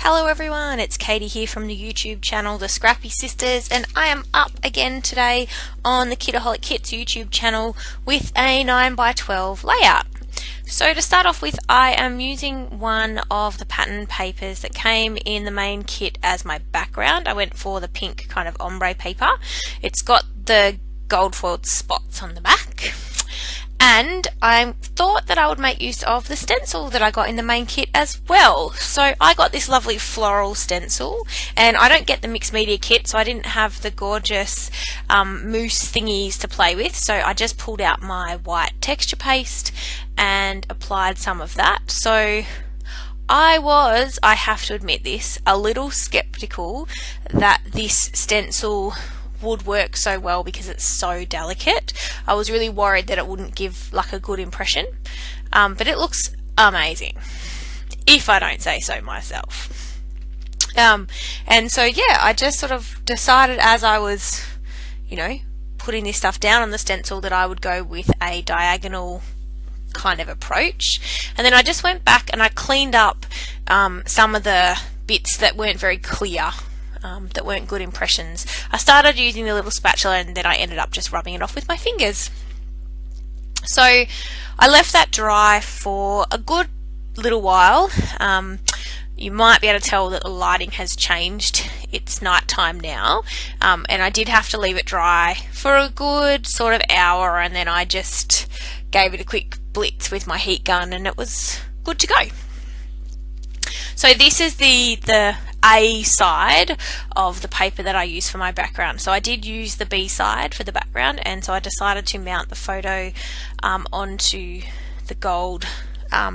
Hello everyone, it's Katie here from the YouTube channel The Scrappy Sisters, and I am up again today on the Kitaholic Kits YouTube channel with a 9x12 layout. So to start off with, I am using one of the pattern papers that came in the main kit as my background. I went for the pink kind of ombre paper. It's got the gold foiled spots on the back. And I thought that I would make use of the stencil that I got in the main kit as well. So I got this lovely floral stencil, and I don't get the mixed media kit, so I didn't have the gorgeous mousse thingies to play with. So I just pulled out my white texture paste and applied some of that. So I have to admit this, a little skeptical that this stencil would work so well because it's so delicate. I was really worried that it wouldn't give like a good impression, but it looks amazing, if I don't say so myself. And so yeah, I just sort of decided as I was, putting this stuff down on the stencil that I would go with a diagonal kind of approach, and then I just went back and I cleaned up some of the bits that weren't very clear, that weren't good impressions. I started using the little spatula, and then I ended up just rubbing it off with my fingers. So I left that dry for a good little while. You might be able to tell that the lighting has changed. It's night time now, and I did have to leave it dry for a good sort of hour, and then I just gave it a quick blitz with my heat gun and it was good to go. So this is the A side of the paper that I use for my background. So I did use the B side for the background, and so I decided to mount the photo onto the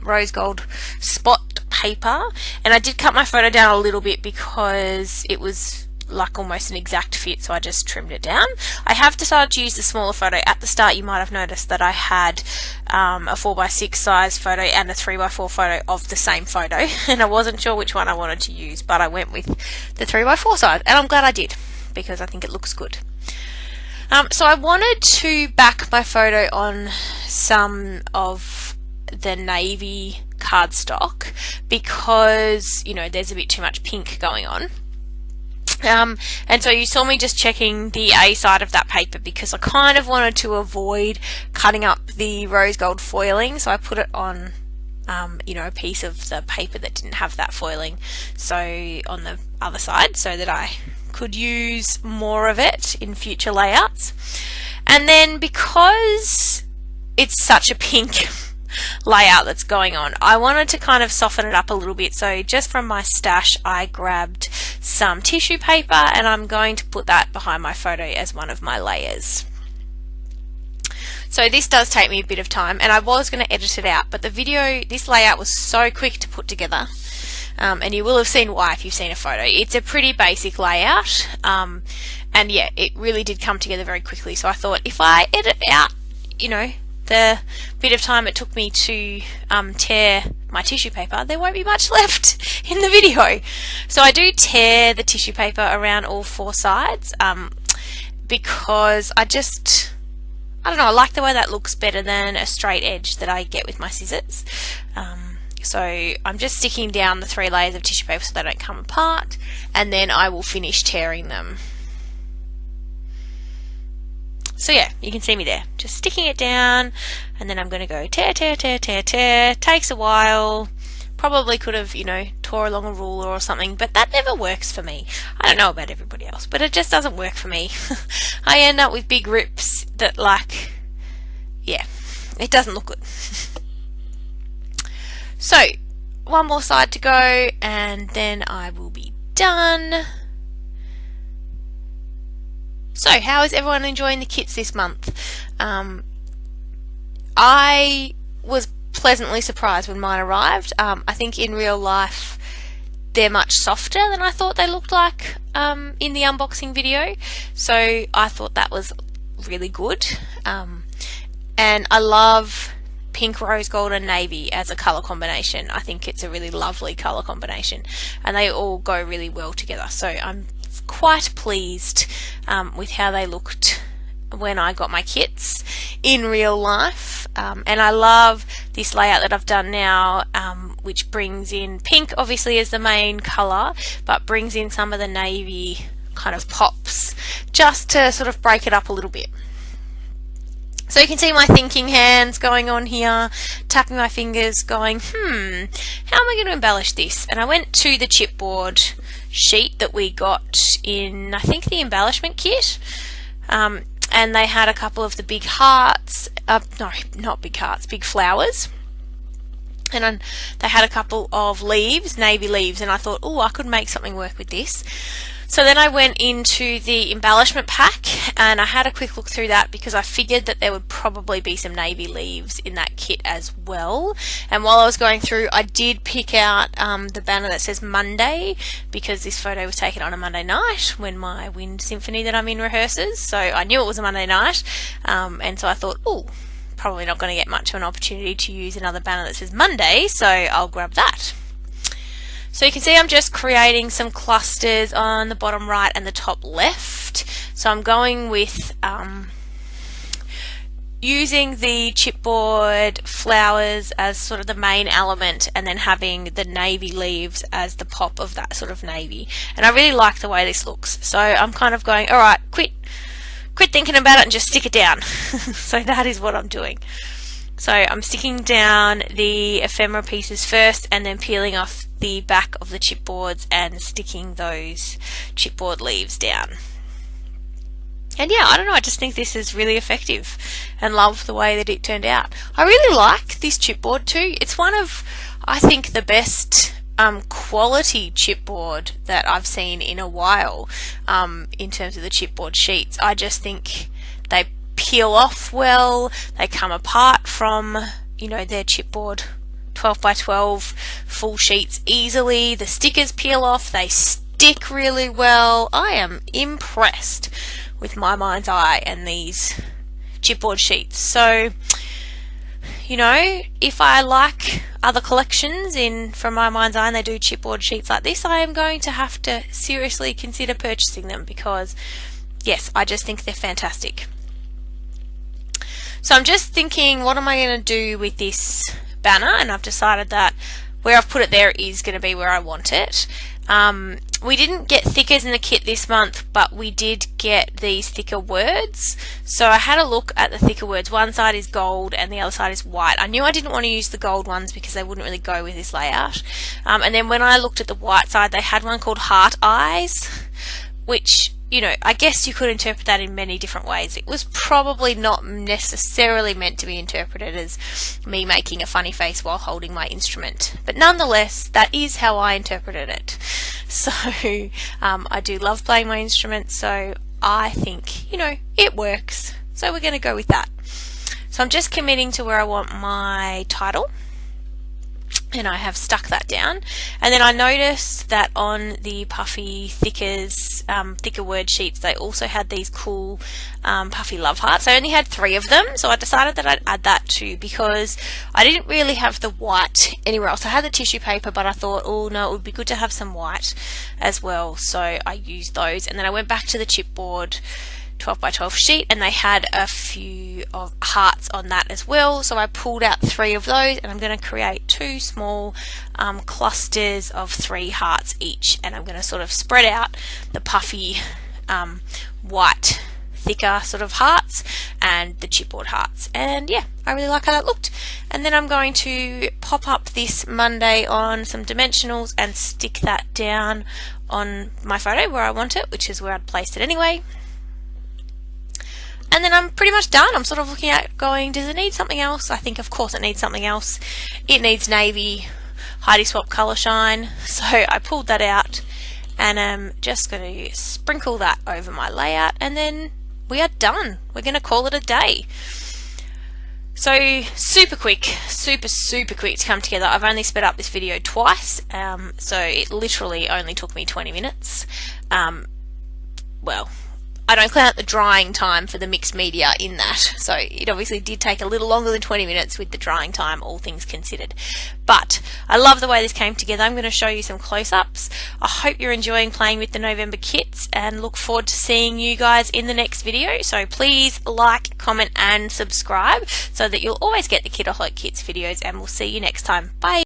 rose gold spot paper, and I did cut my photo down a little bit because it was like almost an exact fit, so I just trimmed it down. I have decided to use the smaller photo. At the start you might have noticed that I had a 4x6 size photo and a 3x4 photo of the same photo, and I wasn't sure which one I wanted to use, but I went with the 3x4 size, and I'm glad I did because I think it looks good. So I wanted to back my photo on some of the navy cardstock because there's a bit too much pink going on. And so you saw me just checking the A side of that paper because I kind of wanted to avoid cutting up the rose gold foiling, so I put it on a piece of the paper that didn't have that foiling, so on the other side, so that I could use more of it in future layouts. And then because it's such a pink layout that's going on, I wanted to kind of soften it up a little bit, so just from my stash I grabbed some tissue paper and I'm going to put that behind my photo as one of my layers. So this does take me a bit of time, and I was going to edit it out, but this layout was so quick to put together, and you will have seen why if you've seen a photo. It's a pretty basic layout, and yeah, it really did come together very quickly, so I thought if I edit out the bit of time it took me to tear my tissue paper, there won't be much left in the video. So I do tear the tissue paper around all four sides because I don't know, I like the way that looks better than a straight edge that I get with my scissors. So I'm just sticking down the 3 layers of tissue paper so they don't come apart, and then I will finish tearing them. So yeah, you can see me there, just sticking it down, and then I'm going to go tear, tear, tear, tear, tear. Takes a while. Probably could have, tore along a ruler or something, but that never works for me. I don't know about everybody else, but it just doesn't work for me. I end up with big rips that yeah, it doesn't look good. So, one more side to go, and then I will be done. So, how is everyone enjoying the kits this month? I was pleasantly surprised when mine arrived. I think in real life they're much softer than I thought they looked like in the unboxing video, so I thought that was really good. And I love pink, rose gold and navy as a colour combination. I think it's a really lovely colour combination, and they all go really well together, so I'm quite pleased with how they looked when I got my kits in real life. And I love this layout that I've done now which brings in pink obviously as the main colour, but brings in some of the navy kind of pops just to sort of break it up a little bit. So you can see my thinking hands going on here, tapping my fingers going, how am I going to embellish this? And I went to the chipboard sheet that we got in, I think, the embellishment kit. And they had a couple of the big hearts, no, not big hearts, big flowers. And they had a couple of leaves, navy leaves, and I thought, oh, I could make something work with this. So then I went into the embellishment pack and I had a quick look through that because I figured that there would probably be some navy leaves in that kit as well. And while I was going through, I did pick out the banner that says Monday, because this photo was taken on a Monday night when my wind symphony that I'm in rehearses. So I knew it was a Monday night, and so I thought, oh, probably not going to get much of an opportunity to use another banner that says Monday, so I'll grab that. So you can see I'm just creating some clusters on the bottom right and the top left. So I'm going with using the chipboard flowers as sort of the main element, and then having the navy leaves as the pop of that sort of navy. And I really like the way this looks. So I'm kind of going, alright, quit thinking about it and just stick it down. So that is what I'm doing. So I'm sticking down the ephemera pieces first and then peeling off the back of the chipboards and sticking those chipboard leaves down. And yeah, I don't know, I just think this is really effective and love the way that it turned out. I really like this chipboard too. It's one of, I think, the best quality chipboard that I've seen in a while in terms of the chipboard sheets. I just think they peel off well, they come apart from, you know, their chipboard 12 by 12 full sheets easily. The stickers peel off, they stick really well. I am impressed with my mind's eye and these chipboard sheets. So, you know, if I like other collections from my mind's eye and they do chipboard sheets like this, I am going to have to seriously consider purchasing them because, yes, I just think they're fantastic. So I'm just thinking, what am I going to do with this banner? And I've decided that where I've put it there is going to be where I want it. We didn't get thickers in the kit this month, but we did get these thicker words. So I had a look at the thicker words. One side is gold and the other side is white. I knew I didn't want to use the gold ones because they wouldn't really go with this layout. And then when I looked at the white side, they had one called Heart Eyes, which, you know, I guess you could interpret that in many different ways. It was probably not necessarily meant to be interpreted as me making a funny face while holding my instrument. But nonetheless, that is how I interpreted it. So I do love playing my instrument, so I think, you know, it works. So we're going to go with that. So I'm just committing to where I want my title. And I have stuck that down, and then I noticed that on the puffy thicker word sheets they also had these cool puffy love hearts. I only had 3 of them, so I decided that I'd add that too because I didn't really have the white anywhere else. I had the tissue paper, but I thought, oh no, it would be good to have some white as well, so I used those. And then I went back to the chipboard 12 by 12 sheet and they had a few of hearts on that as well, so I pulled out 3 of those and I'm going to create 2 small clusters of 3 hearts each, and I'm going to sort of spread out the puffy white thicker sort of hearts and the chipboard hearts. And yeah, I really like how that looked. And then I'm going to pop up this Monday on some dimensionals and stick that down on my photo where I want it, which is where I'd placed it anyway. And then I'm pretty much done. I'm sort of looking at going, does it need something else? I think of course it needs something else. It needs navy Heidi Swap Colour Shine. So I pulled that out and I'm just going to sprinkle that over my layout, and then we are done. We're going to call it a day. So super quick, super quick to come together. I've only sped up this video twice, so it literally only took me 20 minutes. Well, I don't count the drying time for the mixed media in that, so it obviously did take a little longer than 20 minutes with the drying time, all things considered. But I love the way this came together. I'm going to show you some close-ups. I hope you're enjoying playing with the November kits and look forward to seeing you guys in the next video. So please like, comment and subscribe so that you'll always get the Kitaholic Kits videos, and we'll see you next time. Bye!